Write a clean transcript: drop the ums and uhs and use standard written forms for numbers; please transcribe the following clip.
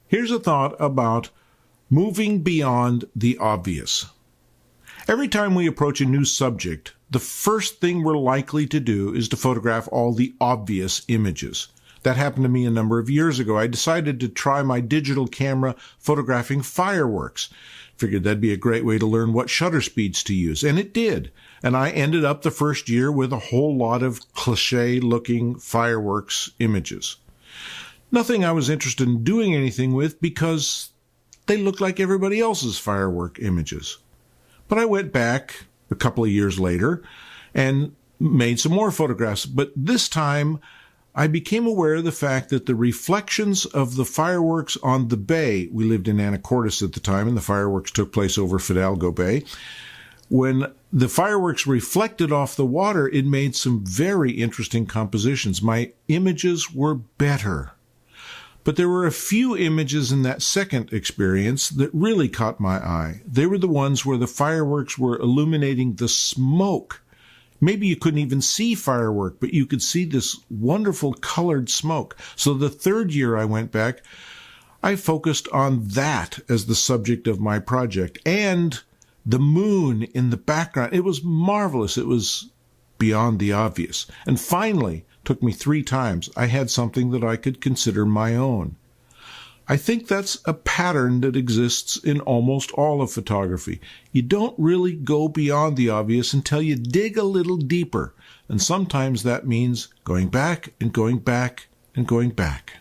Here's a thought about moving beyond the obvious. Every time we approach a new subject, the first thing we're likely to do is to photograph all the obvious images. That happened to me a number of years ago. I decided to try my digital camera photographing fireworks. Figured that'd be a great way to learn what shutter speeds to use, and it did. And I ended up the first year with a whole lot of cliché-looking fireworks images. Nothing I was interested in doing anything with because they looked like everybody else's firework images. But I went back a couple of years later and made some more photographs. But this time, I became aware of the fact that the reflections of the fireworks on the bay — we lived in Anacortes at the time, and the fireworks took place over Fidalgo Bay — when the fireworks reflected off the water, it made some very interesting compositions. My images were better. But there were a few images in that second experience that really caught my eye. They were the ones where the fireworks were illuminating the smoke. Maybe you couldn't even see firework, but you could see this wonderful colored smoke. So the third year I went back, I focused on that as the subject of my project. And the moon in the background, it was marvelous. It was beyond the obvious. And finally, took me 3 times, I had something that I could consider my own. I think that's a pattern that exists in almost all of photography. You don't really go beyond the obvious until you dig a little deeper. And sometimes that means going back and going back and going back.